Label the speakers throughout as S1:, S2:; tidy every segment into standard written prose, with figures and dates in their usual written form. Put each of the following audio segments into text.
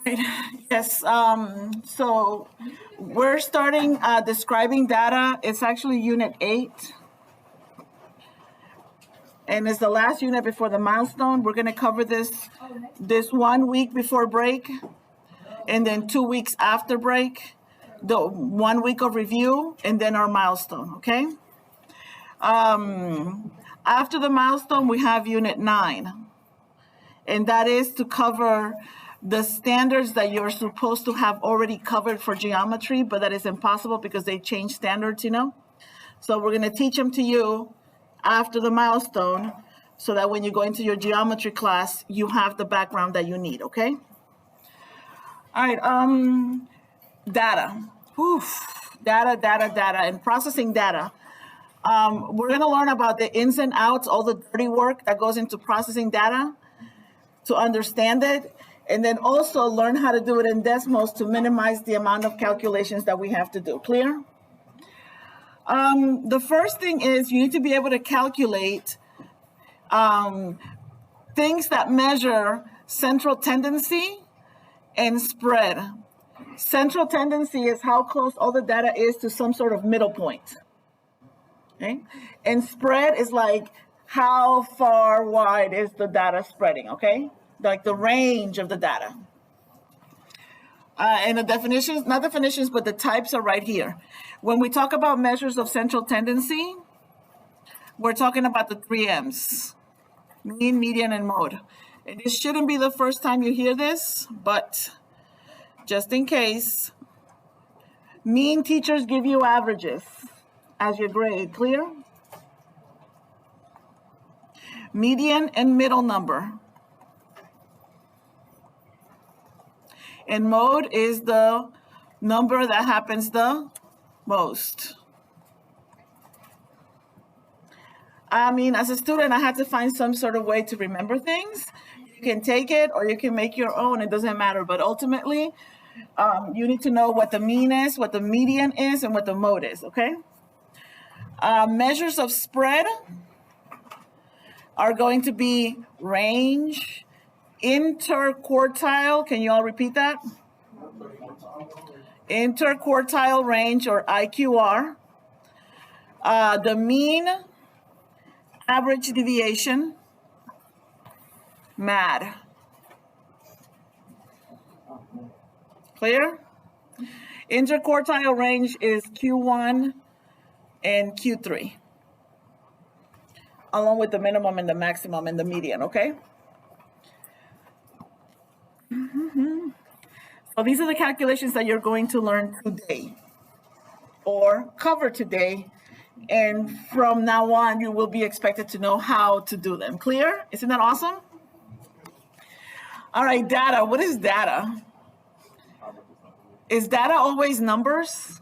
S1: Right. Yes. So we're starting describing data. It's actually Unit 8. And it's the last unit before the milestone. We're going to cover this 1 week before break, and then 2 weeks after break, the 1 week of review, and then our milestone, okay? After the milestone, we have Unit 9. And that is to cover the standards that you're supposed to have already covered for geometry, but that is impossible because they change standards, So we're going to teach them to you after the milestone so that when you go into your geometry class, you have the background that you need, okay? All right, data. Data, and processing data. We're going to learn about the ins and outs, all the dirty work that goes into processing data to understand it, and then also learn how to do it in Desmos to minimize the amount of calculations that we have to do. Clear? The first thing is you need to be able to calculate things that measure central tendency and spread. Central tendency is how close all the data is to some sort of middle point. Okay? And spread is like how far wide is the data spreading, okay? Like the range of the data. And the definitions, not definitions, but the types are right here. When we talk about measures of central tendency, we're talking about the 3 M's, mean, median, and mode. And this shouldn't be the first time you hear this, but just in case, mean teachers give you averages as your grade. Clear? Median and middle number. And mode is the number that happens the most. I mean, as a student, I had to find some sort of way to remember things. You can take it or you can make your own. It doesn't matter. But ultimately, you need to know what the mean is, what the median is, and what the mode is, okay? Measures of spread are going to be range, interquartile. Can you all repeat that? Interquartile range, or IQR. The mean, average deviation, MAD. Clear? Interquartile range is Q1 and Q3, along with the minimum and the maximum and the median, okay? So these are the calculations that you're going to learn today or cover today. And from now on, you will be expected to know how to do them. Clear? Isn't that awesome? All right, data. What is data? Is data always numbers?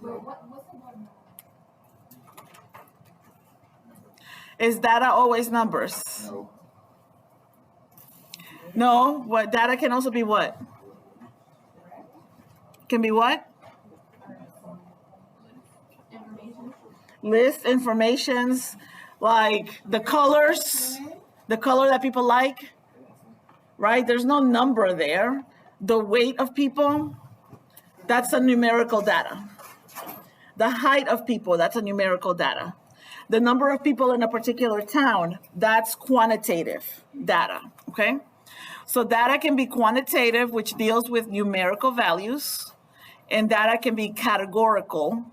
S1: Is data always numbers? No. What data can also be what? Can be what? List informations, like the colors, the color that people like, right? There's no number there. The weight of people, that's a numerical data. The height of people, that's a numerical data. The number of people in a particular town, that's quantitative data, okay? So data can be quantitative, which deals with numerical values, and data can be categorical,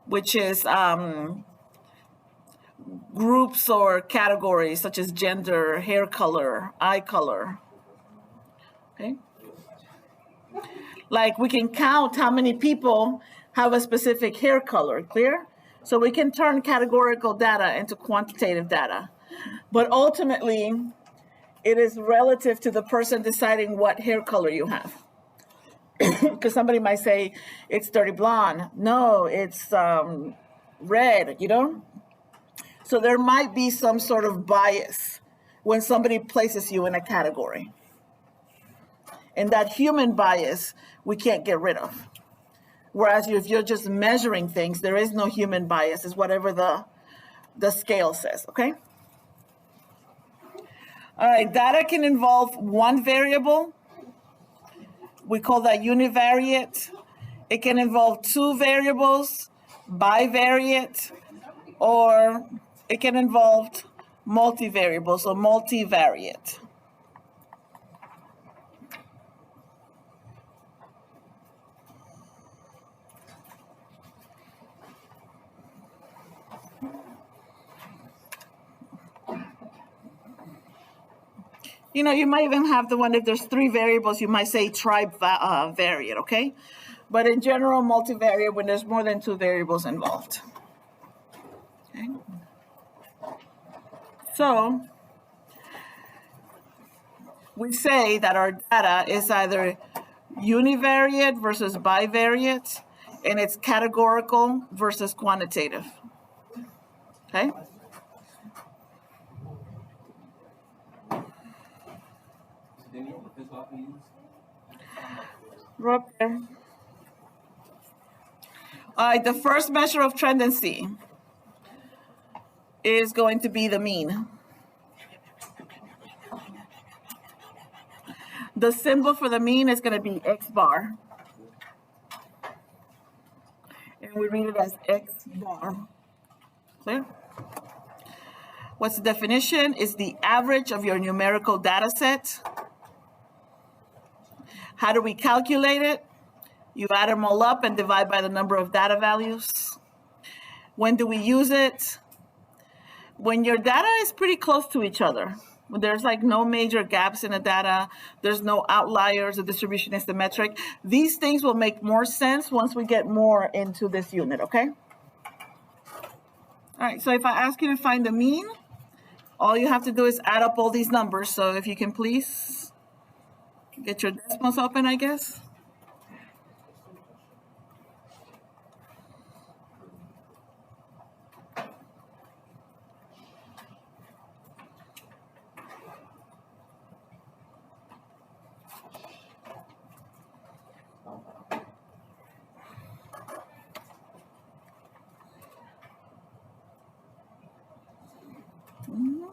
S1: which is groups or categories such as gender, hair color, eye color, okay? Like we can count how many people have a specific hair color, clear? So we can turn categorical data into quantitative data. But ultimately, it is relative to the person deciding what hair color you have. Because somebody might say, it's dirty blonde. No, it's red, So there might be some sort of bias when somebody places you in a category. And that human bias, we can't get rid of. Whereas if you're just measuring things, there is no human bias. It's whatever the scale says, okay? All right, data can involve one variable We call that univariate. It can involve two variables, bivariate, or it can involve multivariables or multivariate. You know, you might even have the one, if there's three variables, you might say trivariate, okay? But in general, multivariate when there's more than two variables involved. Okay? So we say that our data is either univariate versus bivariate, and it's categorical versus quantitative. Okay? Right there. All right, the first measure of tendency is going to be the mean. The symbol for the mean is going to be X bar. And we read it as X bar. Clear? What's the definition? Is the average of your numerical data set. How do we calculate it? You add them all up and divide by the number of data values. When do we use it? When your data is pretty close to each other. When there's like no major gaps in the data, there's no outliers, the distribution is symmetric. These things will make more sense once we get more into this unit, okay? All right, so if I ask you to find the mean, all you have to do is add up all these numbers. So if you can please get your decimals open, I guess. Mm-hmm.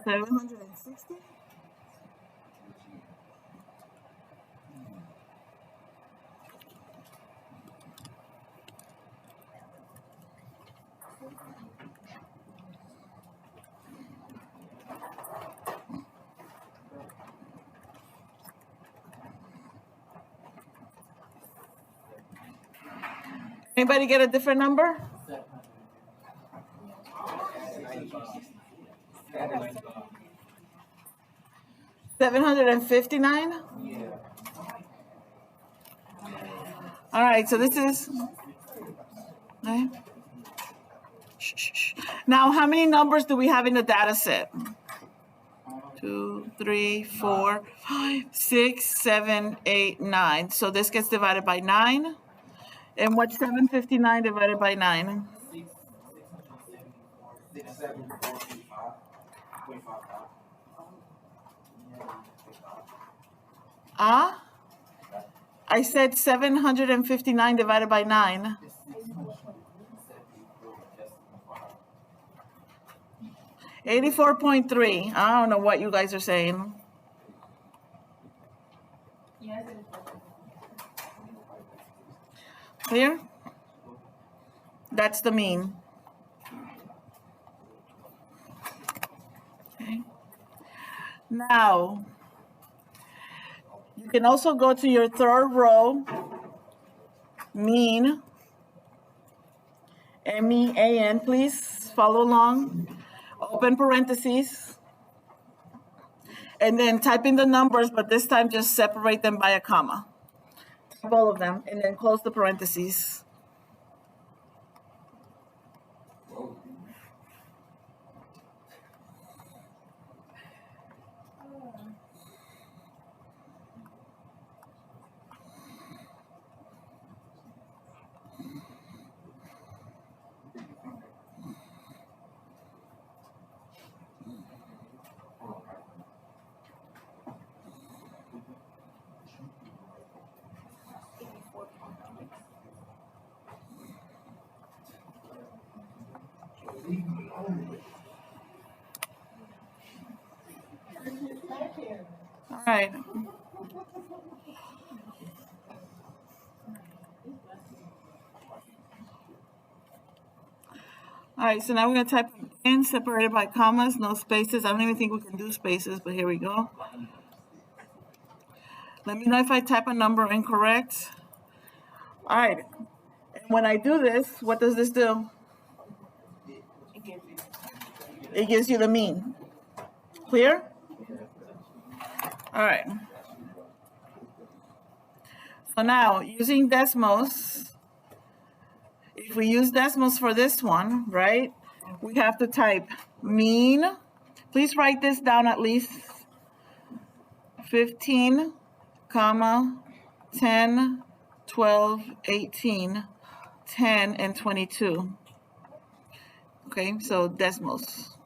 S1: 760? Anybody get a different number? 759? All right, so this is, okay. Now, how many numbers do we have in the data set? 2, 3, 4, 5, 6, 7, 8, 9. So this gets divided by 9. And what's 759 divided by 9? Ah? I said 759 divided by 9. 84.3. I don't know what you guys are saying. Clear? That's the mean. Okay. Now, you can also go to your third row, mean, MEAN, please follow along. Open parentheses. And then type in the numbers, but this time just separate them by a comma. Type all of them, and then close the parentheses. All right. All right, so now we're going to type in separated by commas, no spaces. I don't even think we can do spaces, but here we go. Let me know if I type a number incorrect. All right, and when I do this, what does this do? It gives you the mean. Clear? All right. So now, using Desmos, if we use Desmos for this one, right, we have to type mean. Please write this down at least 15, comma, 10, 12, 18, 10, and 22. Okay, so Desmos.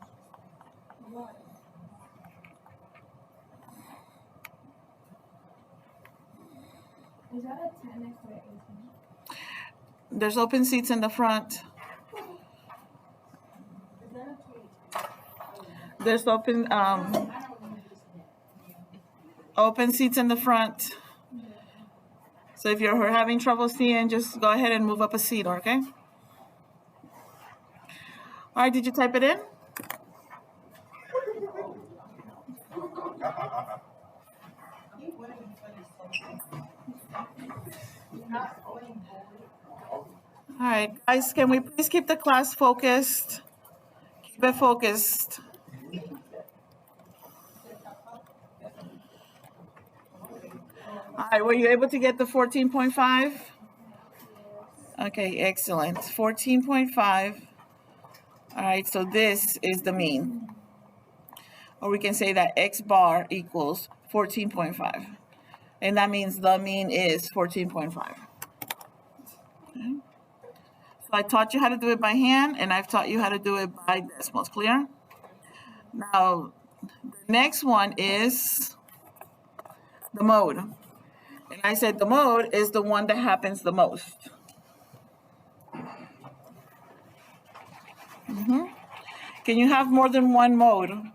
S2: Is that a 10 next to 18?
S1: There's open seats in the front.
S2: Is that a 22?
S1: There's open seats in the front. So if you're having trouble seeing, just go ahead and move up a seat, okay? All right, did you type it in? All right, guys, can we please keep the class focused? Keep it focused. All right, were you able to get the 14.5? Okay, excellent. 14.5. All right, so this is the mean. Or we can say that X bar equals 14.5. And that means the mean is 14.5. Okay. So I taught you how to do it by hand, and I've taught you how to do it by decimals. Clear? Now, the next one is the mode. And I said the mode is the one that happens the most. Can you have more than one mode?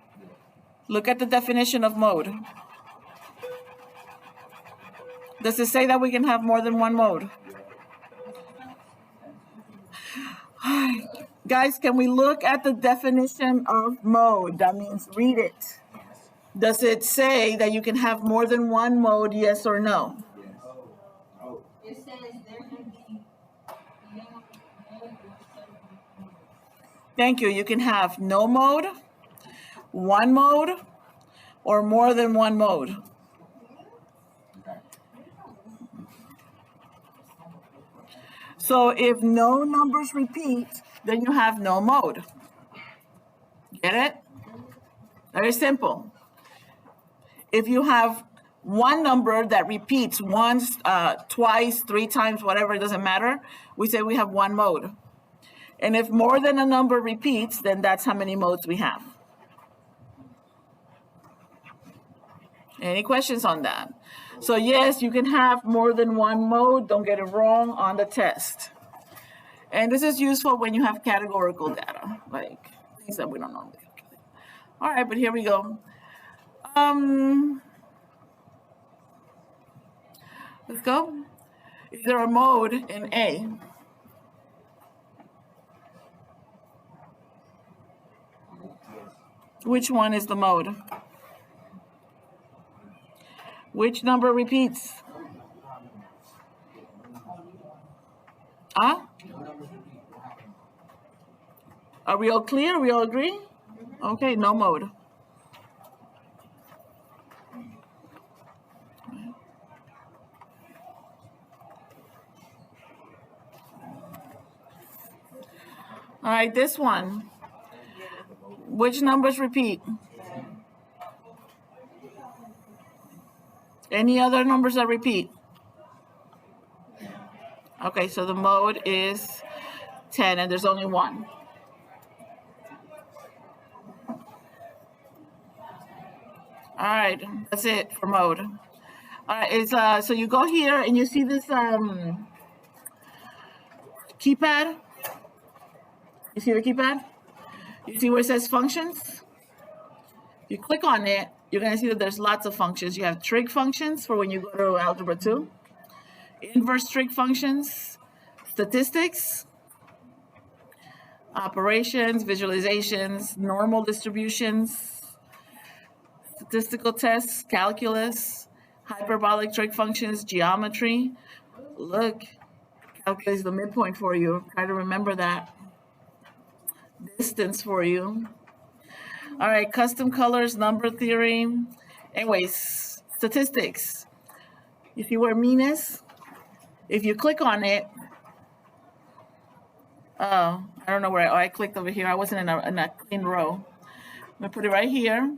S1: Look at the definition of mode. Does it say that we can have more than one mode? Guys, can we look at the definition of mode? That means read it. Does it say that you can have more than one mode, yes or no?
S2: It says there can be
S1: Thank you. You can have no mode, one mode, or more than one mode. So if no numbers repeat, then you have no mode. Get it? Very simple. If you have one number that repeats once, twice, three times, whatever, it doesn't matter, we say we have one mode. And if more than a number repeats, then that's how many modes we have. Any questions on that? So yes, you can have more than one mode. Don't get it wrong on the test. And this is useful when you have categorical data, like things that we don't normally calculate. All right, but here we go. Let's go. Is there a mode in A? Which one is the mode? Which number repeats? Huh? Are we all clear? We all agree? Okay, no mode. All right, this one. Which numbers repeat? Any other numbers that repeat? Okay, so the mode is 10 and there's only one. All right, that's it for mode. All right, it's so you go here and you see this keypad. You see the keypad? You see where it says functions? You click on it, you're going to see that there's lots of functions. You have trig functions for when you go to Algebra 2, inverse trig functions, statistics, operations, visualizations, normal distributions, statistical tests, calculus, hyperbolic trig functions, geometry. Look, calculates the midpoint for you. Try to remember that. Distance for you. All right, custom colors, number theory. Anyways, statistics. You see where mean is? If you click on it, I don't know where I clicked over here. I wasn't in a clean row. I'm gonna put it right here.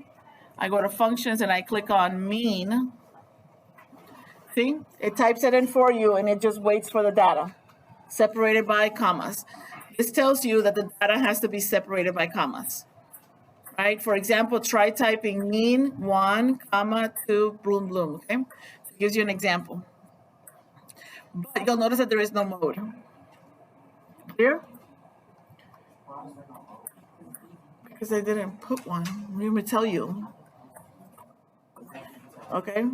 S1: I go to functions and I click on mean. See, it types it in for you and it just waits for the data, separated by commas. This tells you that the data has to be separated by commas. Right? For example, try typing mean 1, comma 2, bloom, bloom. Okay, so it gives you an example. But you'll notice that there is no mode. Clear? Because I didn't put one. Let me tell you. Okay.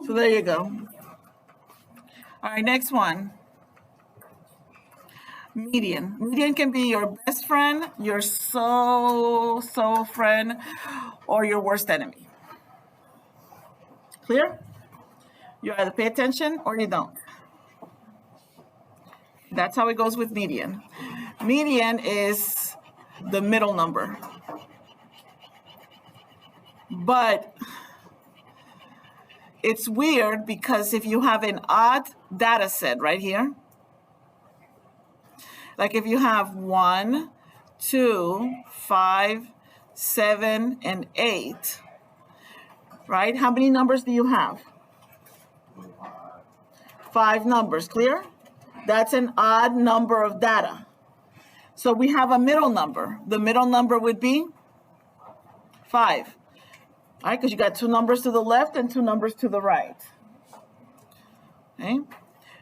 S1: So there you go. All right, next one. Median. Median can be your best friend, your so friend, or your worst enemy. Clear? You either pay attention or you don't. That's how it goes with median. Median is the middle number. But it's weird because if you have an odd data set right here, like if you have 1, 2, 5, 7, and 8, right? How many numbers do you have? 5 numbers, clear? That's an odd number of data. So we have a middle number. The middle number would be 5, all right? Because you got 2 numbers to the left and 2 numbers to the right. Okay?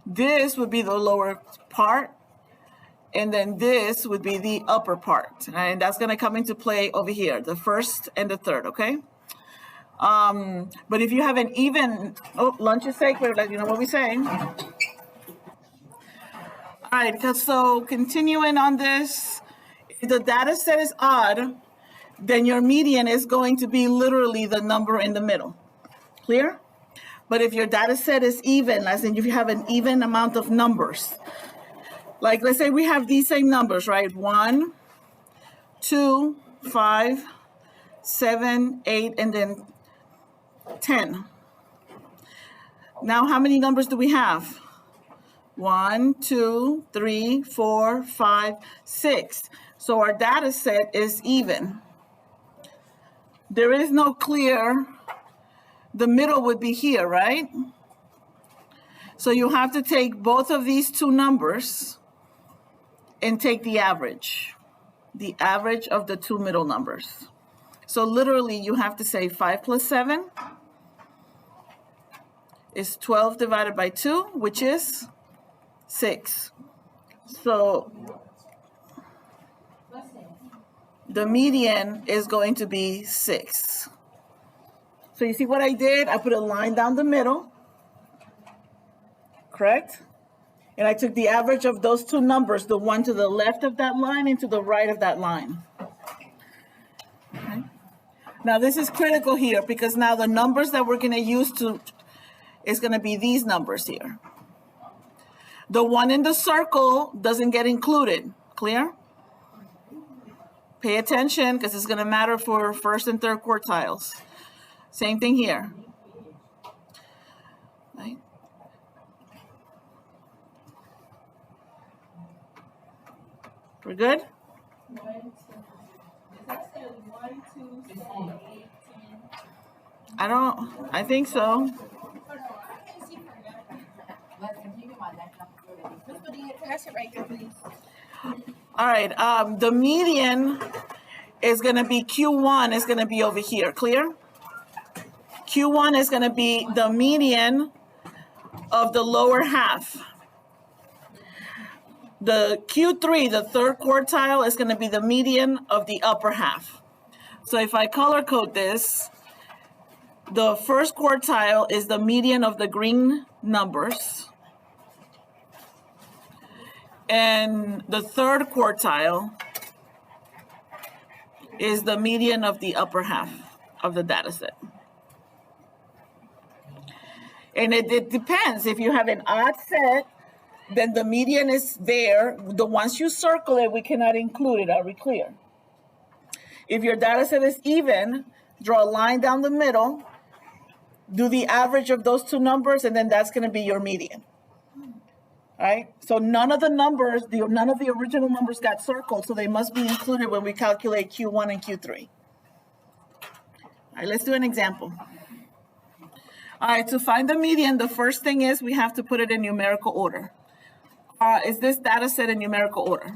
S1: This would be the lower part. And then this would be the upper part, and that's going to come into play over here, the first and the third, okay? But if you have an even, lunch is sacred, like you know what we're saying. All right, so continuing on this, if the data set is odd, then your median is going to be literally the number in the middle. Clear? But if your data set is even, as in if you have an even amount of numbers, like let's say we have these same numbers, right? 1, 2, 5, 7, 8, and then 10. Now how many numbers do we have? 1, 2, 3, 4, 5, 6. So our data set is even. There is no clear, the middle would be here, right? So you have to take both of these 2 numbers and take the average of the 2 middle numbers. So literally you have to say 5 plus 7 is 12 divided by 2, which is 6. So the median is going to be 6. So you see what I did? I put a line down the middle, correct? And I took the average of those 2 numbers, the one to the left of that line and to the right of that line. Okay. Now this is critical here because now the numbers that we're going to use is going to be these numbers here. The one in the circle doesn't get included. Clear? Pay attention because it's going to matter for first and third quartiles. Same thing here. Right? We're good? I think so. All right, the median is going to be Q1 is going to be over here, clear? Q1 is going to be the median of the lower half. The Q3, the third quartile, is going to be the median of the upper half. So if I color code this, the first quartile is the median of the green numbers. And the third quartile is the median of the upper half of the data set. And it depends. If you have an odd set, then the median is there. Once you circle it, we cannot include it. Are we clear? If your data set is even, draw a line down the middle, do the average of those two numbers, and then that's going to be your median. All right? So none of the numbers, none of the original numbers got circled, so they must be included when we calculate Q1 and Q3. All right, let's do an example. All right, to find the median, the first thing is we have to put it in numerical order. Is this data set in numerical order?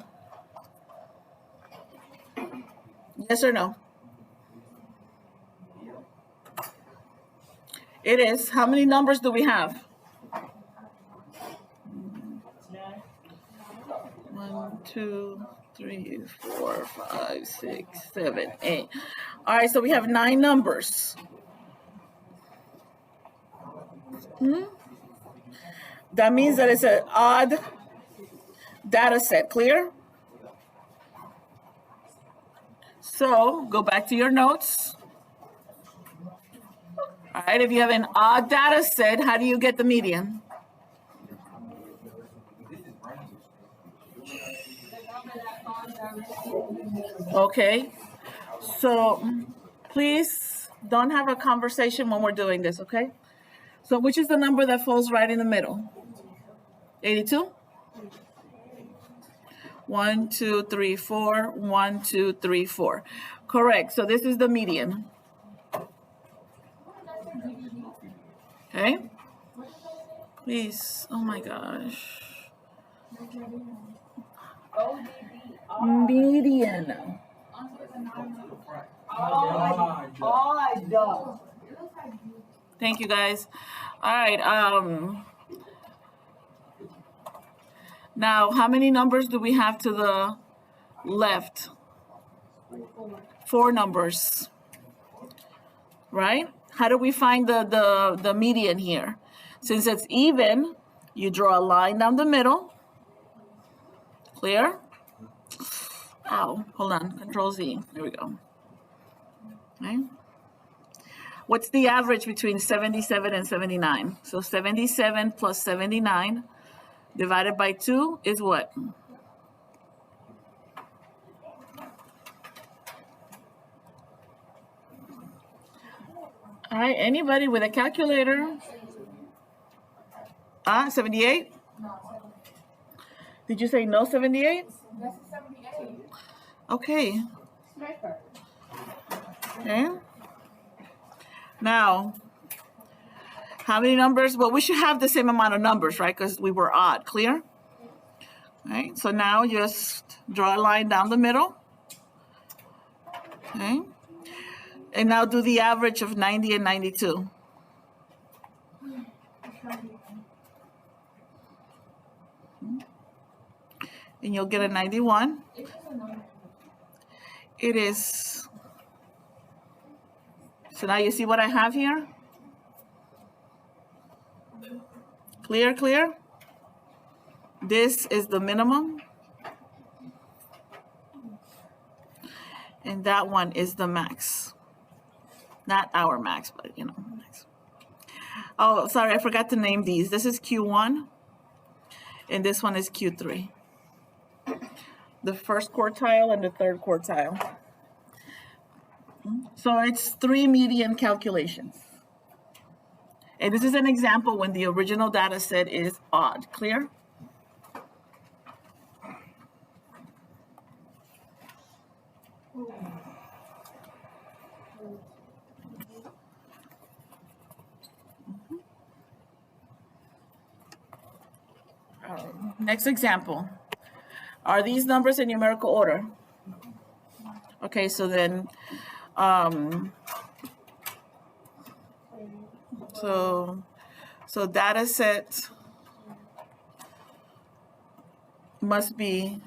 S1: Yes or no? It is. How many numbers do we have? 1, 2, 3, 4, 5, 6, 7, 8. All right, so we have 9 numbers. That means that it's an odd data set. Clear? So go back to your notes. All right, if you have an odd data set, how do you get the median? Okay, so please don't have a conversation when we're doing this, okay? So which is the number that falls right in the middle? 82? 1, 2, 3, 4. 1, 2, 3, 4. Correct. So this is the median. Okay. Please. Oh my gosh. Median. Thank you guys. All right. Now, how many numbers do we have to the left? 4 numbers, right? How do we find the median here? Since it's even, you draw a line down the middle. Clear? Ow, hold on, Control Z, there we go. Okay. What's the average between 77 and 79? So 77 plus 79 divided by 2 is what? All right, anybody with a calculator? 78? Did you say no 78?
S2: That's 78.
S1: Okay.
S2: Sniper.
S1: Okay. Now, how many numbers? Well, we should have the same amount of numbers, right? Because we were odd. Clear? All right. So now just draw a line down the middle. Okay. And now do the average of 90 and 92. And you'll get a 91. It is. So now you see what I have here? Clear, clear? This is the minimum. And that one is the max. Not our max, but you know, max. Oh, sorry, I forgot to name these. This is Q1, and this one is Q3. The first quartile and the third quartile. So it's 3 median calculations. And this is an example when the original data set is odd. Clear? Next example. Are these numbers in numerical order? Okay, so then, so data set must be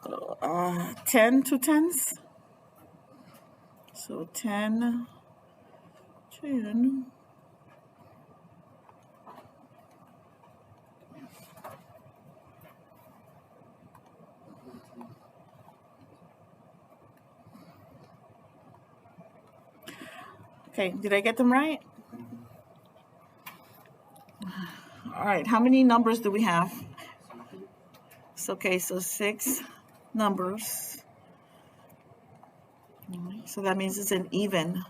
S1: so, 10 to 10s. So 10, 10. Okay, did I get them right? All right, how many numbers do we have? It's okay, so 6 numbers. So that means it's an even.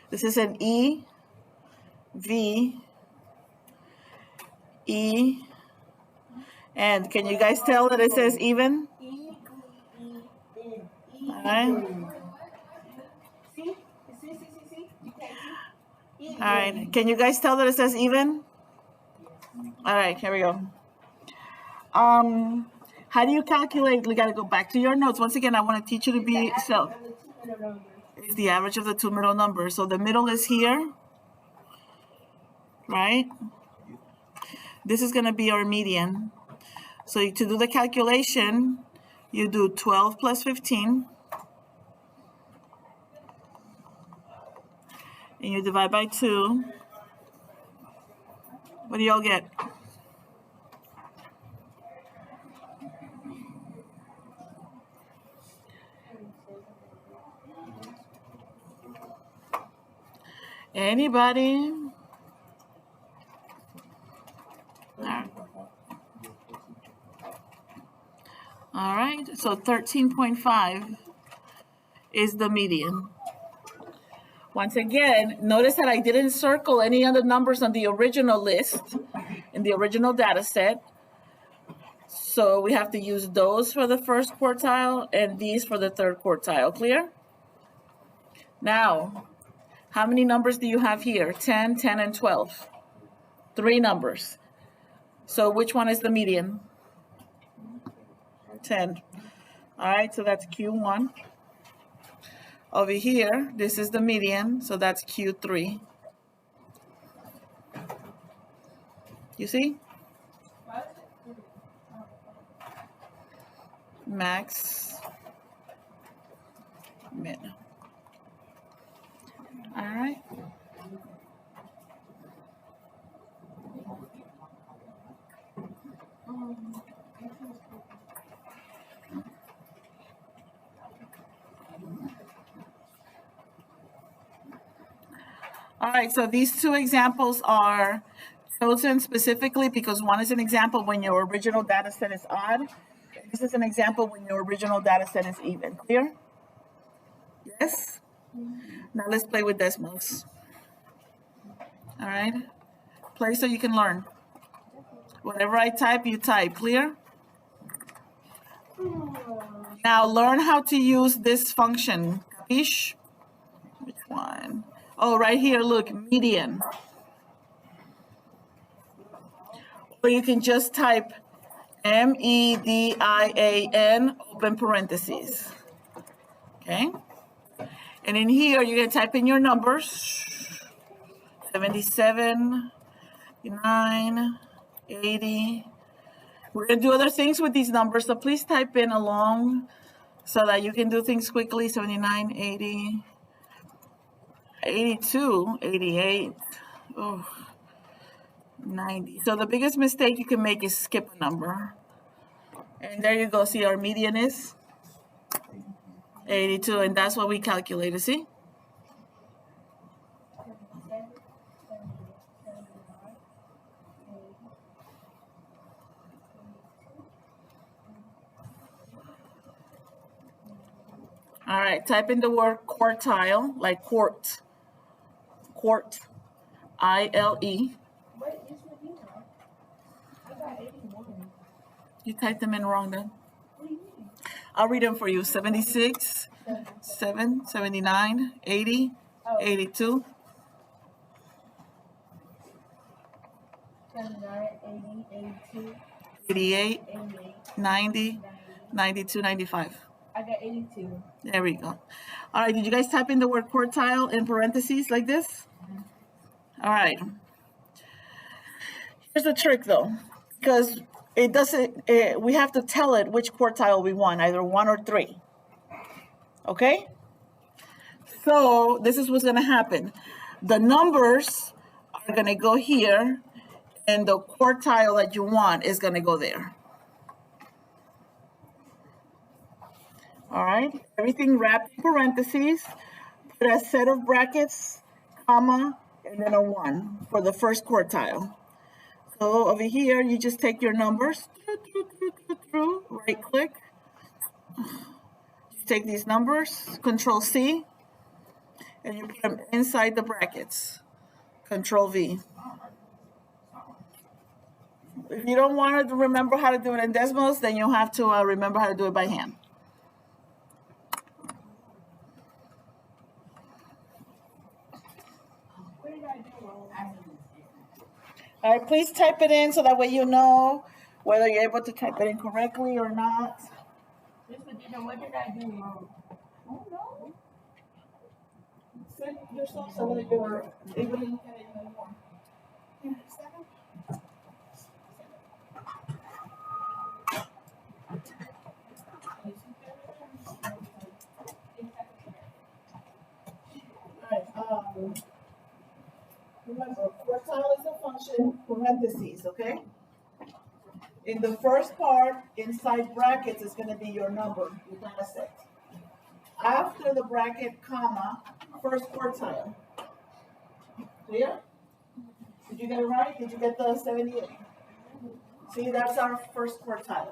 S1: This is an E, V, E, and can you guys tell that it says even? All right.
S2: See? See? You can't see?
S1: All right. Can you guys tell that it says even? All right, here we go. How do you calculate? We got to go back to your notes. Once again, I want to teach you to be so. It's the average of the two middle numbers. So the middle is here, right? This is going to be our median. So to do the calculation, you do 12 plus 15. And you divide by 2. What do y'all get? Anybody? All right, so 13.5 is the median. Once again, notice that I didn't circle any of the numbers on the original list, in the original data set. So we have to use those for the first quartile and these for the third quartile. Clear? Now, how many numbers do you have here? 10, 10, and 12. 3 numbers. So which one is the median? 10. All right, so that's Q1. Over here, this is the median, so that's Q3. You see? Max, min. All right. All right, so these 2 examples are chosen specifically because one is an example when your original data set is odd. This is an example when your original data set is even. Clear? Yes? Now let's play with Desmos. All right? Play so you can learn. Whatever I type, you type. Clear? Now learn how to use this function. Capiche? Which one? Oh, right here, look, median. Or you can just type MEDIAN, open parentheses. Okay? And in here, you're going to type in your numbers. 77, 9, 80. We're going to do other things with these numbers, so please type in along so that you can do things quickly. 79, 80, 82, 88, oh, 90. So the biggest mistake you can make is skip a number. And there you go. See, our median is 82, and that's what we calculated. See? All right, type in the word quartile, like quart, I-L-E. You typed them in wrong then. I'll read them for you. 76, 7, 79, 80, 82.
S2: 79, 80, 82.
S1: 88,
S2: 88,
S1: 90, 92, 95.
S2: I got 82.
S1: There we go. All right, did you guys type in the word quartile in parentheses like this? All right. Here's the trick though, because it doesn't, we have to tell it which quartile we want, either 1 or 3. Okay? So this is what's going to happen. The numbers are going to go here, and the quartile that you want is going to go there. All right? Everything wrapped in parentheses. Put a set of brackets, comma, and then a 1 for the first quartile. So over here, you just take your numbers, right click. You take these numbers, Control C, and you put them inside the brackets, Control V. If you don't want to remember how to do it in Desmos, then you'll have to remember how to do it by hand. All right, please type it in so that way you know whether you're able to type it in correctly or not.
S2: Miss Medina, what did I do wrong?
S1: Oh, no. Set yourself so that you're able to look at it even more. Here, 7. All right, remember, quartile is a function, parentheses, okay? In the first part, inside brackets is going to be your number, your data set. After the bracket, comma, first quartile. Clear? Did you get it right? Did you get the 78? See, that's our first quartile.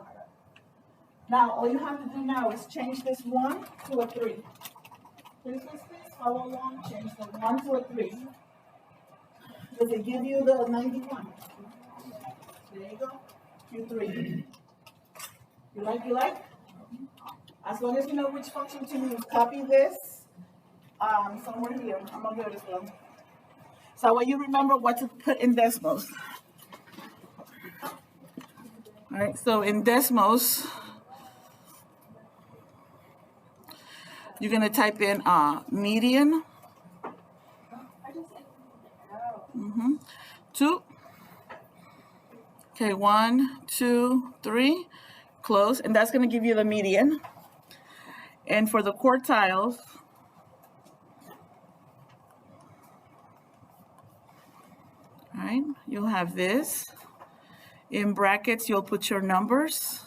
S1: Now, all you have to do now is change this 1 to a 3. Please, follow along, change the 1 to a 3. Does it give you the 91? There you go. Q3. You like? As long as you know which function to use, copy this somewhere here. I'm gonna do it as well. So when you remember what to put in Desmos. All right, so in Desmos, you're gonna type in median. 2. Okay, 1, 2, 3, close, and that's going to give you the median. And for the quartiles, all right, you'll have this. In brackets, you'll put your numbers.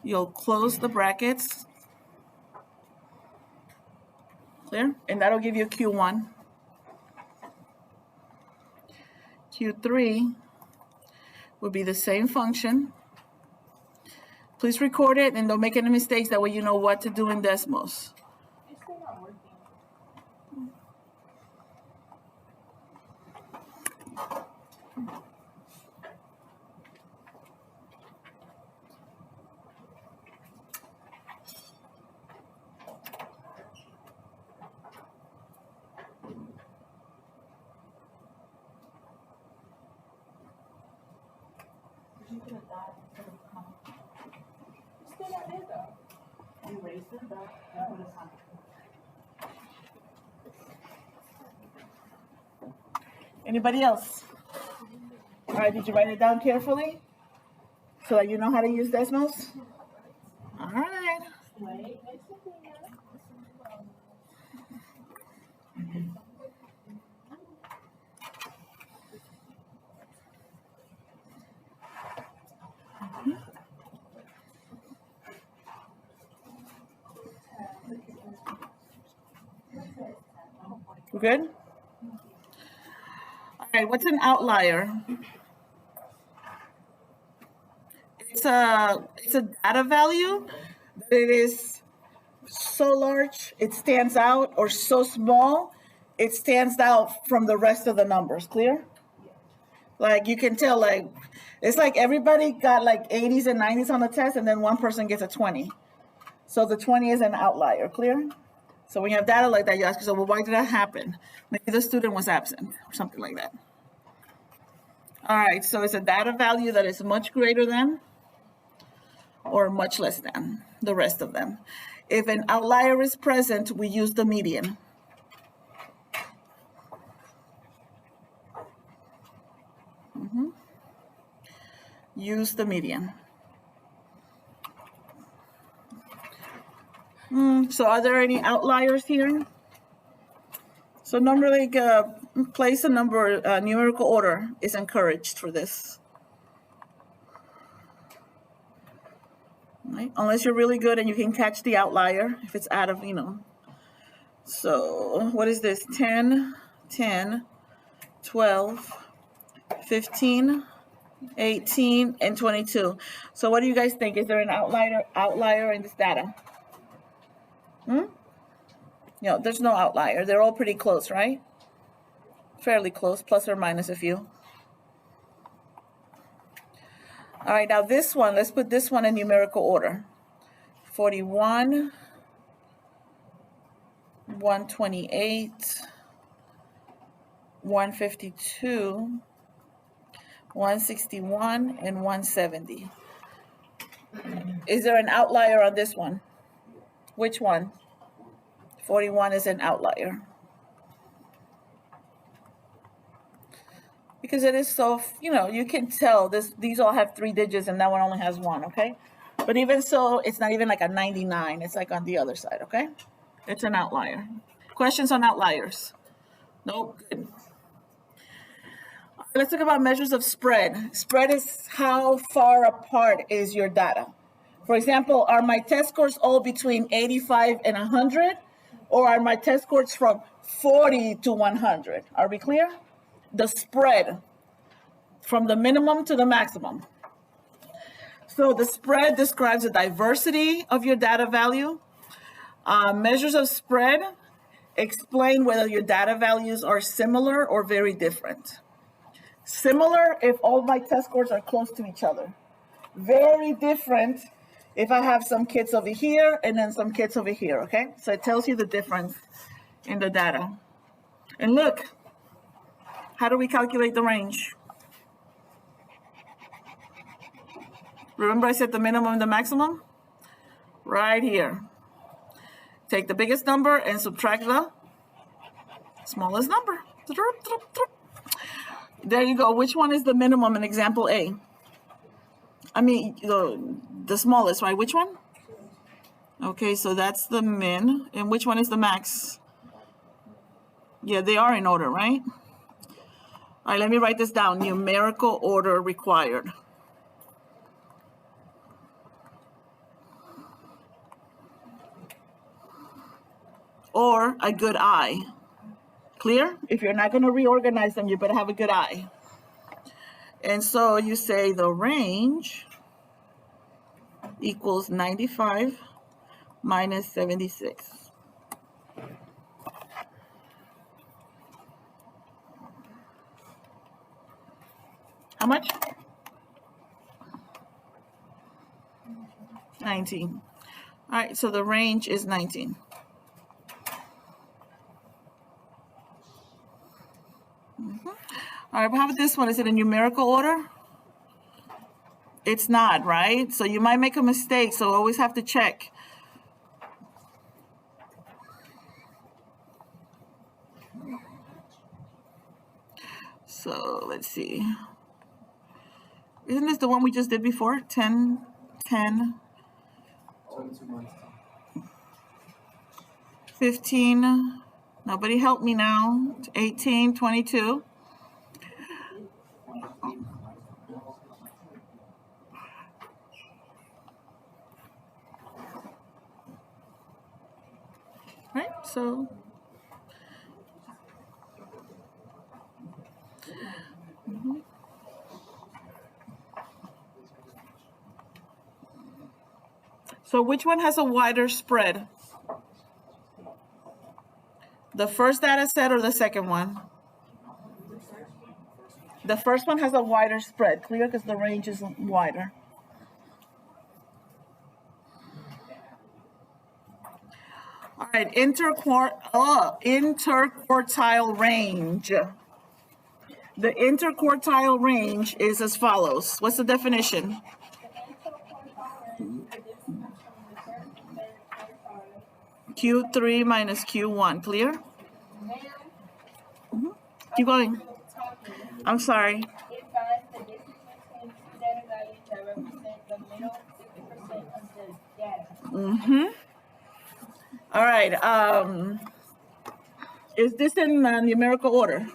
S1: You'll close the brackets. Clear? And that'll give you Q1. Q3 will be the same function. Please record it and don't make any mistakes. That way you know what to do in Desmos.
S2: It's still not working.
S1: You could have died instead of comma.
S2: It's still not there though.
S1: Erase the dot and put a comma. Anybody else? All right, did you write it down carefully so that you know how to use Desmos? All right.
S2: Wait, Miss Medina.
S1: We're good? All right, what's an outlier? It's a data value that it is so large it stands out, or so small it stands out from the rest of the numbers. Clear? Like you can tell, like it's like everybody got like 80s and 90s on the test, and then one person gets a 20. So the 20 is an outlier. Clear? So when you have data like that, you ask yourself, well, why did that happen? Maybe the student was absent or something like that. All right, so it's a data value that is much greater than or much less than the rest of them. If an outlier is present, we use the median. Use the median. So are there any outliers here? So normally place a number, numerical order is encouraged for this. Right? Unless you're really good and you can catch the outlier if it's out of, So what is this? 10, 10, 12, 15, 18, and 22. So what do you guys think? Is there an outlier in this data? No, there's no outlier. They're all pretty close, right? Fairly close, plus or minus a few. All right, now this one, let's put this one in numerical order. 41, 128, 152, 161, and 170. Is there an outlier on this one? Which one? 41 is an outlier. Because it is so, you can tell these all have 3 digits and that one only has 1, okay? But even so, it's not even like a 99. It's like on the other side, okay? It's an outlier. Questions on outliers? Nope, good. Let's talk about measures of spread. Spread is how far apart is your data. For example, are my test scores all between 85 and 100? Or are my test scores from 40 to 100? Are we clear? The spread from the minimum to the maximum. So the spread describes the diversity of your data value. Measures of spread explain whether your data values are similar or very different. Similar if all my test scores are close to each other. Very different if I have some kids over here and then some kids over here, okay? So it tells you the difference in the data. And look, how do we calculate the range? Remember I said the minimum and the maximum? Right here. Take the biggest number and subtract the smallest number. There you go. Which one is the minimum in example A? I mean, the smallest, right? Which one? Okay, so that's the min. And which one is the max? Yeah, they are in order, right? All right, let me write this down. Numerical order required. Or a good eye. Clear? If you're not going to reorganize them, you better have a good eye. And so you say the range equals 95 minus 76. How much? 19. All right, so the range is 19. All right, how about this one? Is it in numerical order? It's not, right? So you might make a mistake, so always have to check. So let's see. Isn't this the one we just did before? 10, 10, 15. Nobody help me now. 18, 22. Right, so So which one has a wider spread? The first data set or the second one? The first one has a wider spread, clear, because the range is wider. All right, interquartile range. The interquartile range is as follows. What's the definition? Q3 minus Q1. Clear? Keep going. I'm sorry.
S2: It finds the distance between two data values that represent the middle 50% of the data.
S1: All right. Is this in numerical order?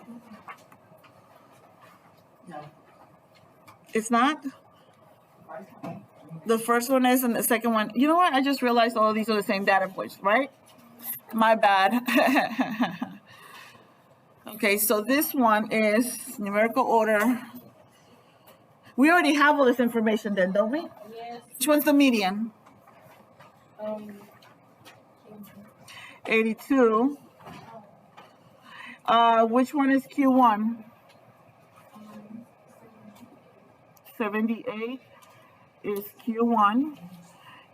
S1: It's not? The first one is, and the second one. You know what? I just realized all of these are the same data points, right? My bad. Okay, so this one is numerical order. We already have all this information then, don't we?
S2: Yes.
S1: Which one's the median? 82. Which one is Q1? 78 is Q1.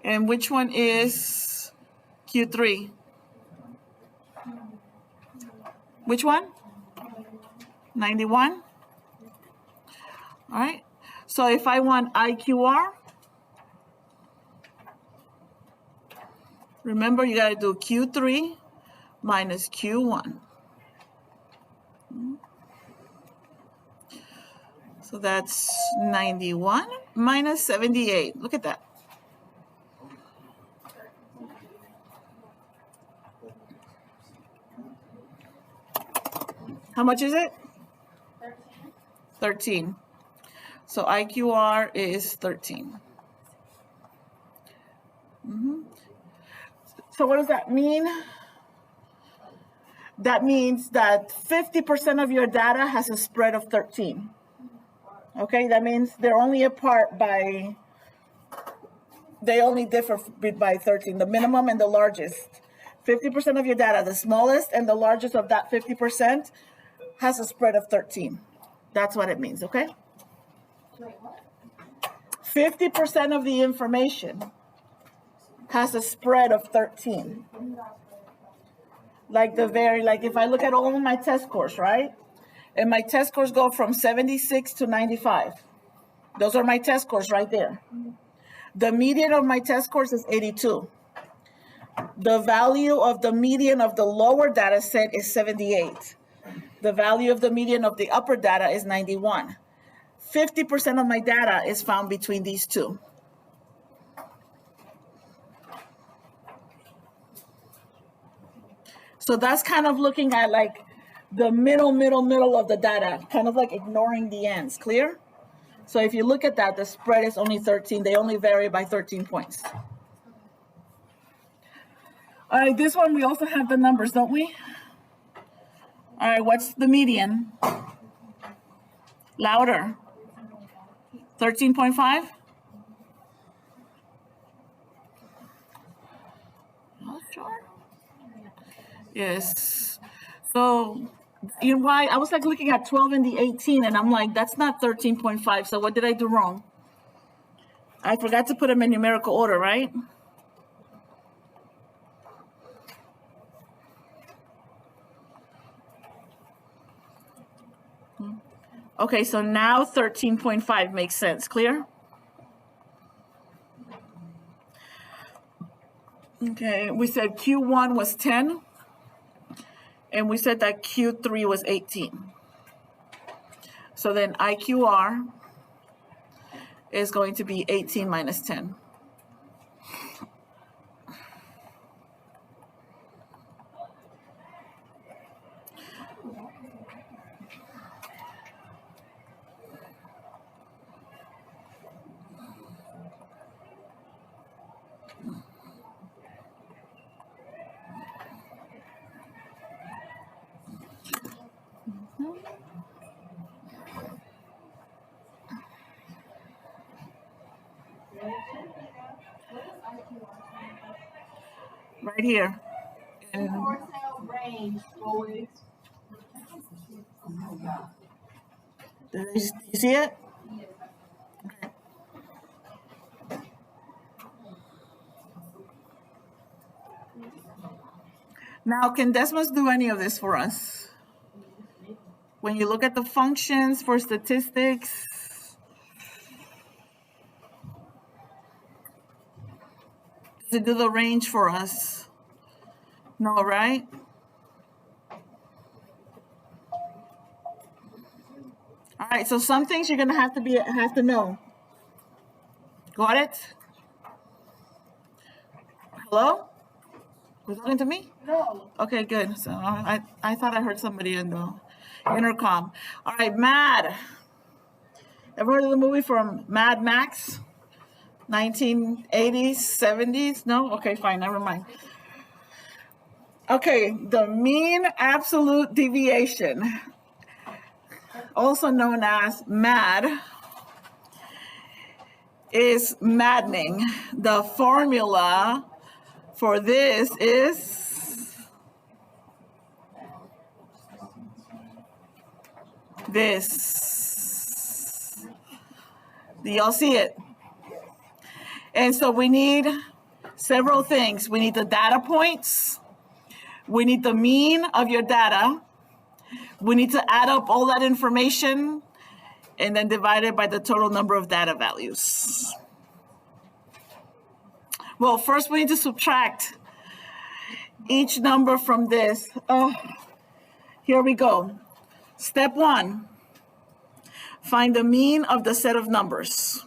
S1: And which one is Q3? Which one? 91. All right. So if I want IQR, remember you got to do Q3 minus Q1. So that's 91 minus 78. Look at that. How much is it? 13. So IQR is 13. So what does that mean? That means that 50% of your data has a spread of 13. Okay, that means they're only apart by, they only differ by 13, the minimum and the largest. 50% of your data, the smallest and the largest of that 50% has a spread of 13. That's what it means, okay? 50% of the information has a spread of 13. Like if I look at all of my test scores, right? And my test scores go from 76 to 95. Those are my test scores right there. The median of my test scores is 82. The value of the median of the lower data set is 78. The value of the median of the upper data is 91. 50% of my data is found between these two. So that's kind of looking at like the middle of the data, kind of like ignoring the ends. Clear? So if you look at that, the spread is only 13. They only vary by 13 points. All right, this one we also have the numbers, don't we? All right, what's the median? Louder. 13.5? Not sure. Yes. So, you know why? I was like looking at 12 and the 18, and I'm like, that's not 13.5. So what did I do wrong? I forgot to put them in numerical order, right? Okay, so now 13.5 makes sense. Clear? Okay, we said Q1 was 10, and we said that Q3 was 18. So then IQR is going to be 18 minus 10. Right here. And
S2: Quartile range always.
S1: you see it? Okay. Now, can Desmos do any of this for us? when you look at the functions for statistics, does it do the range for us? No, right? All right, so some things you're gonna have to know. Got it? Hello? Was you talking to me?
S2: No.
S1: Okay, good. So I thought I heard somebody in the intercom. All right, Mad. Ever heard of the movie from Mad Max? 1980s, 70s? No? Okay, fine, never mind. Okay, the mean absolute deviation, also known as MAD, is maddening. The formula for this is this. Do y'all see it? And so we need several things. We need the data points. We need the mean of your data. We need to add up all that information and then divide it by the total number of data values. Well, first we need to subtract each number from this. Oh, here we go. Step 1, find the mean of the set of numbers.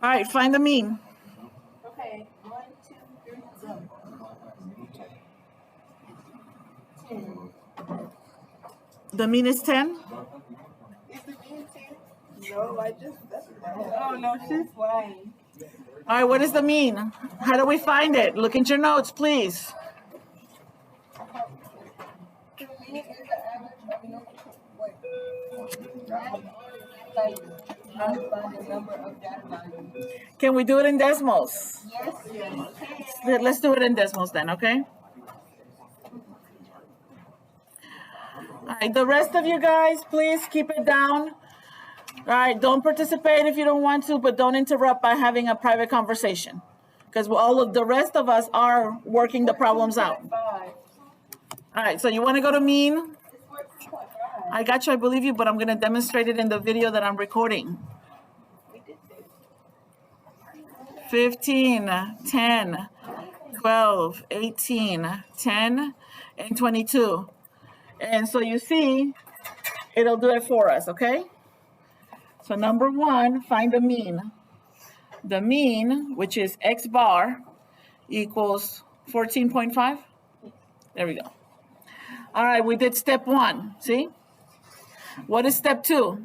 S1: All right, find the mean.
S2: Okay, 1, 2, 3, go. 10.
S1: The mean is 10.
S2: Is the mean 10? No, I just. Oh no, she's lying.
S1: All right, what is the mean? How do we find it? Look at your notes, please.
S2: The mean is the average of what? Like, divided by the number of data values.
S1: Can we do it in decimals?
S2: Yes, yes.
S1: Let's do it in decimals then, okay? All right, the rest of you guys, please keep it down. All right, don't participate if you don't want to, but don't interrupt by having a private conversation, because all of the rest of us are working the problems out.
S2: 5.
S1: All right, so you want to go to mean?
S2: It's 14.5.
S1: I got you, I believe you, but I'm going to demonstrate it in the video that I'm recording.
S2: We did this.
S1: 15, 10, 12, 18, 10, and 22. And so you see, it'll do it for us, okay? So number 1, find the mean. The mean, which is x bar, equals 14.5. There we go. All right, we did step 1, see? What is step 2?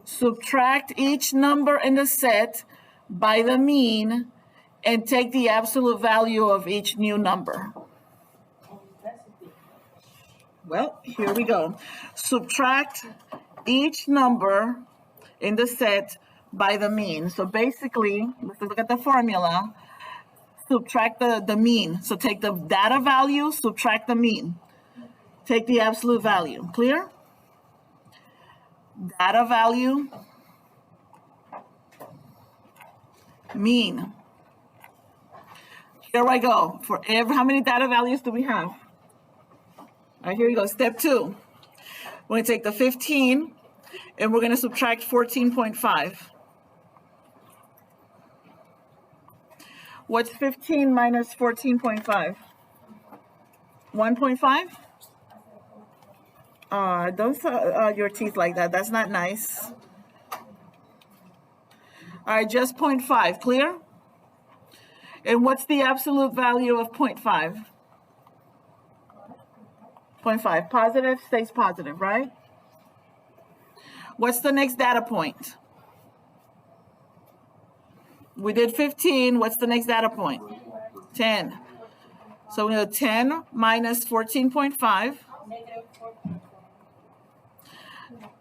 S1: Subtract each number in the set by the mean and take the absolute value of each new number. Well, here we go. Subtract each number in the set by the mean. So basically, let's look at the formula. Subtract the mean. So take the data value, subtract the mean. Take the absolute value. Clear? Data value, mean. Here I go. For every, how many data values do we have? All right, here we go. Step 2. We're going to take the 15 and we're going to subtract 14.5. What's 15 minus 14.5? 1.5? Don't your teeth like that. That's not nice. All right, just 0.5. Clear? And what's the absolute value of 0.5? 0.5. Positive stays positive, right? What's the next data point? We did 15. What's the next data point? 10. So we have 10 minus 14.5.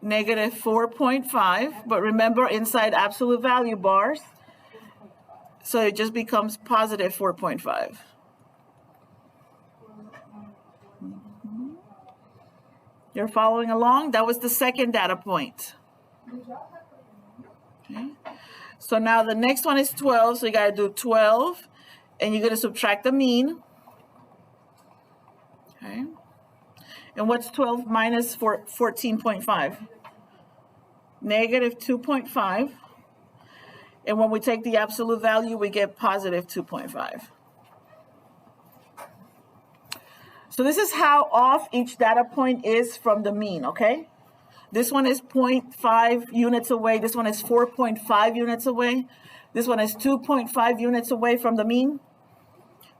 S1: Negative 4.5. But remember, inside absolute value bars, so it just becomes positive 4.5. You're following along? That was the second data point. Okay. So now the next one is 12. So you got to do 12, and you're going to subtract the mean. Okay. And what's 12 minus 14.5? Negative 2.5. And when we take the absolute value, we get positive 2.5. So this is how off each data point is from the mean, okay? This one is 0.5 units away. This one is 4.5 units away. This one is 2.5 units away from the mean.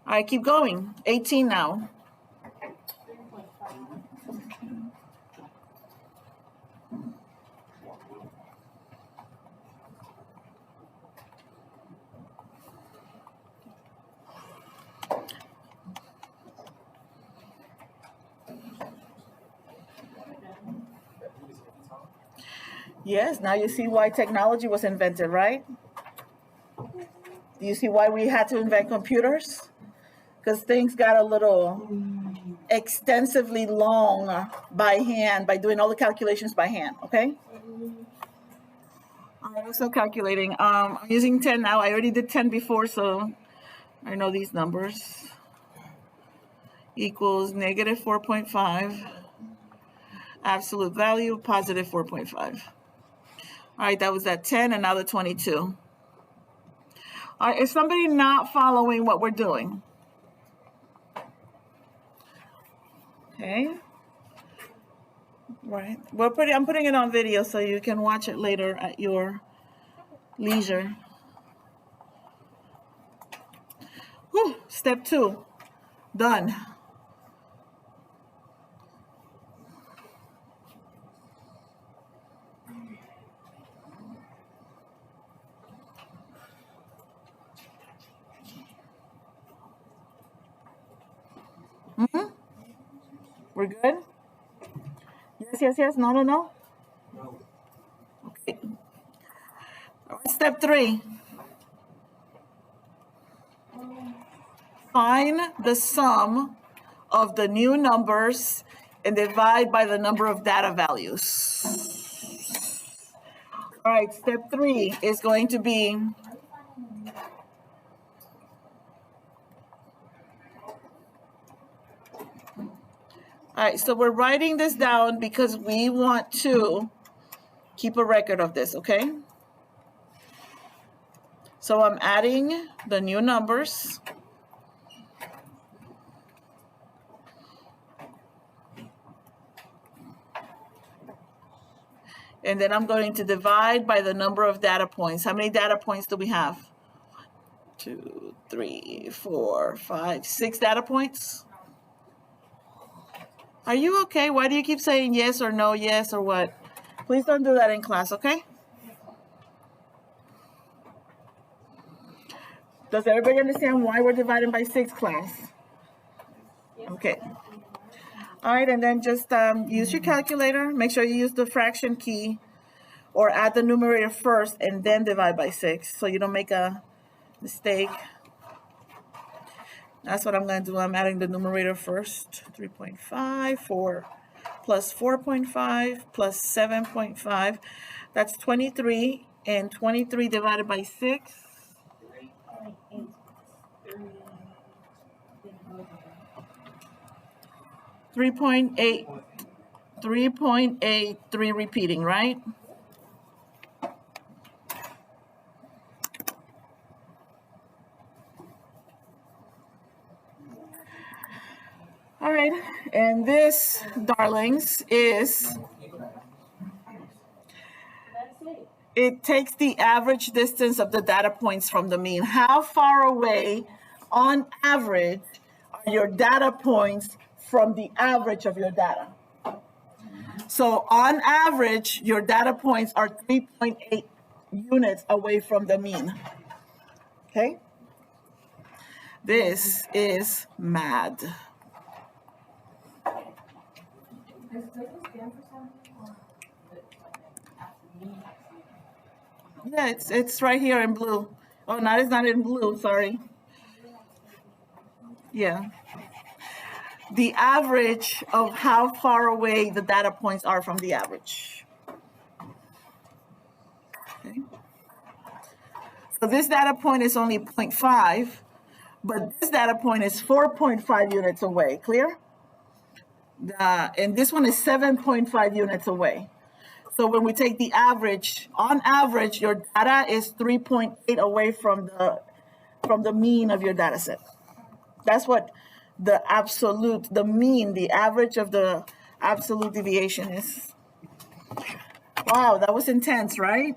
S1: All right, keep going. 18 now. Yes, now you see why technology was invented, right? Do you see why we had to invent computers? Because things got a little extensively long by hand, by doing all the calculations by hand, okay? All right, I'm still calculating. I'm using 10 now. I already did 10 before, so I know these numbers. Equals negative 4.5. Absolute value, positive 4.5. All right, that was at 10, and now the 22. All right, is somebody not following what we're doing? Okay. Right. I'm putting it on video so you can watch it later at your leisure. Whew, step 2. Done. We're good? Yes, yes, yes. No, no, no. Okay. All right, step 3. Find the sum of the new numbers and divide by the number of data values. All right, step 3 is going to be all right, so we're writing this down because we want to keep a record of this, okay? So I'm adding the new numbers. And then I'm going to divide by the number of data points. How many data points do we have? 2, 3, 4, 5, 6 data points. Are you okay? Why do you keep saying yes or no, yes or what? Please don't do that in class, okay? Does everybody understand why we're dividing by 6, class? Okay. All right, and then just use your calculator. Make sure you use the fraction key or add the numerator first and then divide by 6 so you don't make a mistake. That's what I'm going to do. I'm adding the numerator first. 3.5, 4 plus 4.5 plus 7.5. That's 23. And 23 divided by 6. 3.8. 3.8, 3 repeating, right? All right, and this, darlings, is it takes the average distance of the data points from the mean. How far away, on average, are your data points from the average of your data? So on average, your data points are 3.8 units away from the mean. Okay? This is mad. Yeah, it's right here in blue. Oh, no, it's not in blue, sorry. Yeah. The average of how far away the data points are from the average. Okay. So this data point is only 0.5, but this data point is 4.5 units away. Clear? And this one is 7.5 units away. So when we take the average, on average, your data is 3.8 away from the mean of your data set. That's what the mean, the average of the absolute deviation is. Wow, that was intense, right?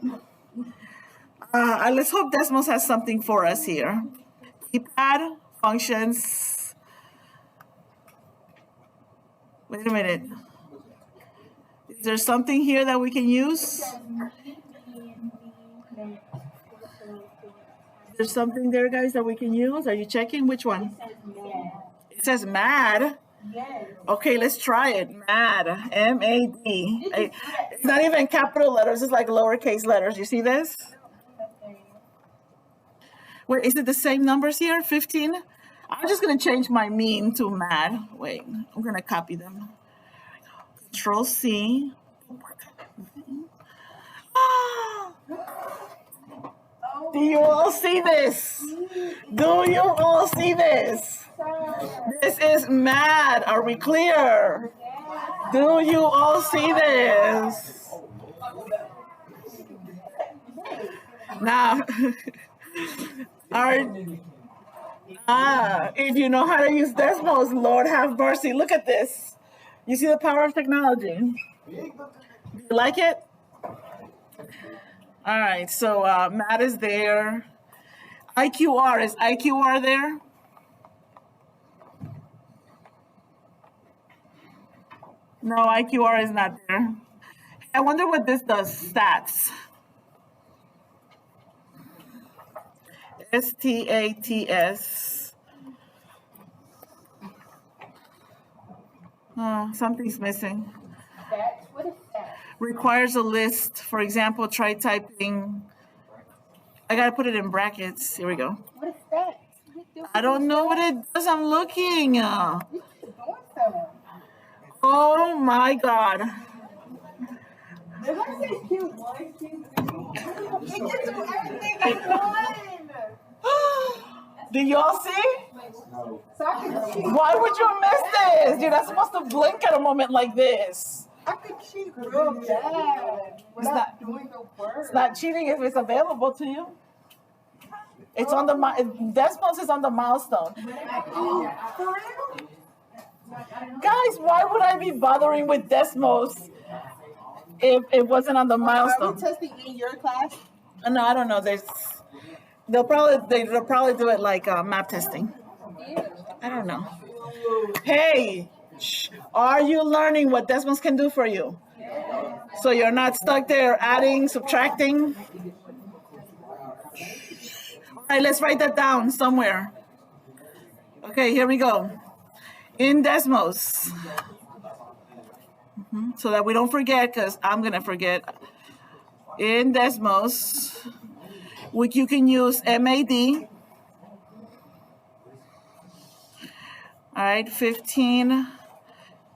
S1: Let's hope Desmos has something for us here. Keypad, functions. Wait a minute. Is there something here that we can use? There's something there, guys, that we can use. Are you checking? Which one? It says mad. Okay, let's try it. Mad. M-A-D. It's not even capital letters. It's like lowercase letters. You see this? Wait, is it the same numbers here? 15? I'm just going to change my mean to mad. Wait, I'm going to copy them. Control C. Do you all see this? Do you all see this? This is mad. Are we clear? Do you all see this? Now, if you know how to use Desmos, Lord have mercy. Look at this. You see the power of technology? Do you like it? All right, so Matt is there. IQR, is IQR there? No, IQR is not there. I wonder what this does, stats. STATS. Oh, something's missing.
S2: What is that?
S1: Requires a list. For example, try typing. I gotta put it in brackets. Here we go.
S2: What is that?
S1: I don't know what it does. I'm looking. Oh my God.
S2: Did I say Q1, Q2? It gets to everything in one.
S1: Do y'all see?
S2: So I can cheat.
S1: Why would you miss this? You're not supposed to blink at a moment like this.
S2: I can cheat real bad without doing the work.
S1: It's not cheating if it's available to you. It's on the Desmos is on the milestone.
S2: For real?
S1: Guys, why would I be bothering with Desmos if it wasn't on the
S2: Are
S1: milestone?
S2: we testing in your class?
S1: No, I don't know. They'll probably do it like map testing. I don't know. Hey, are you learning what Desmos can do for you? So you're not stuck there adding, subtracting. All right, let's write that down somewhere. Okay, here we go. In Desmos. So that we don't forget, because I'm going to forget. In Desmos, you can use MAD. All right, 15,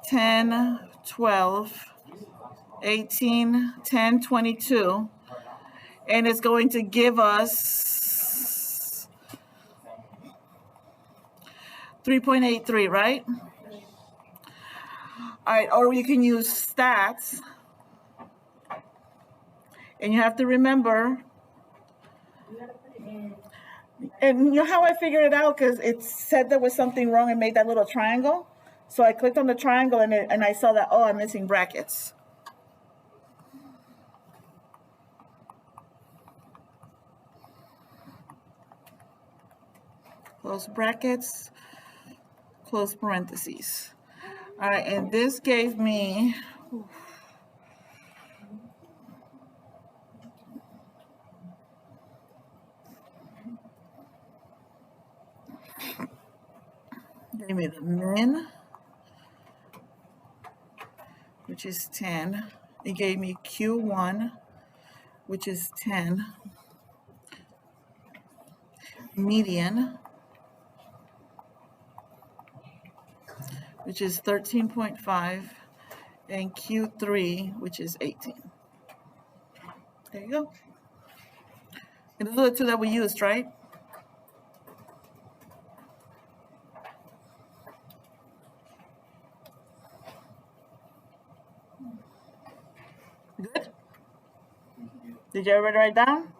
S1: 10, 12, 18, 10, 22. And it's going to give us 3.83, right? All right, or you can use stats. And you have to remember, and you know how I figured it out? Because it said there was something wrong and made that little triangle. So I clicked on the triangle and I saw that, oh, I'm missing brackets. Close brackets, close parentheses. All right, and this gave me, the min, which is 10. It gave me Q1, which is 10. Median, which is 13.5, and Q3, which is 18. There you go. And those are the two that we used, right? Good? Did you ever write down?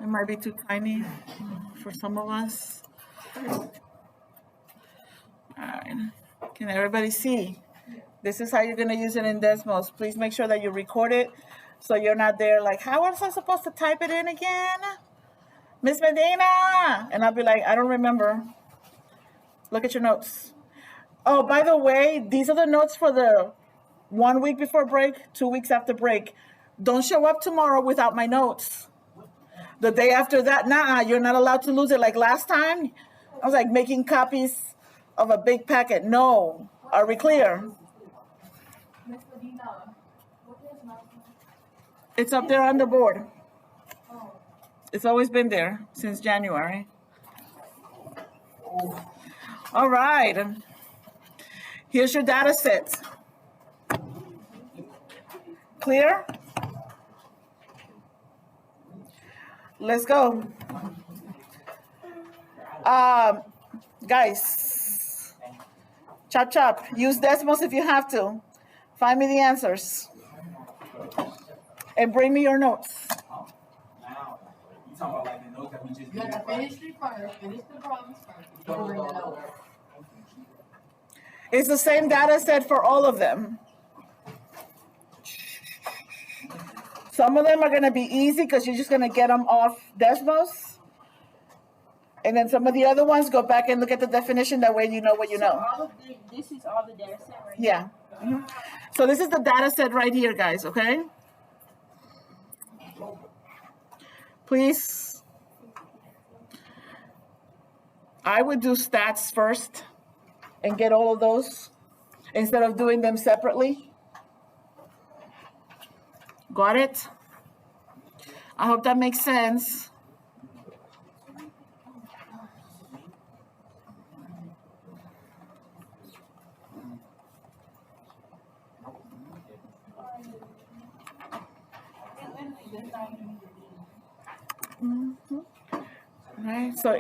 S1: It might be too tiny for some of us. All right. Can everybody see? This is how you're going to use it in Desmos. Please make sure that you record it so you're not there like, how was I supposed to type it in again? Miss Medina! And I'll be like, I don't remember. Look at your notes. Oh, by the way, these are the notes for the 1 week before break, 2 weeks after break. Don't show up tomorrow without my notes. The day after that, nah, you're not allowed to lose it. Like last time, I was like making copies of a big packet. No. Are we clear? It's up there on the board. It's always been there since January. All right. Here's your data set. Clear? Let's go. Guys, chop chop. Use Desmos if you have to. Find me the answers. And bring me your notes.
S3: You talking about like the notes that we just
S4: You have to finish the first, finish the problems first. Before you bring the notes.
S1: It's the same data set for all of them. Some of them are going to be easy because you're just going to get them off Desmos. And then some of the other ones, go back and look at the definition. That way you know what you know.
S2: All of this is all the data set right
S1: Yeah. Mm-hmm. So this is the data set right here, guys, okay? Please. I would do stats first and get all of those instead of doing them separately. Got it? I hope that makes sense. Mm-hmm. Right, so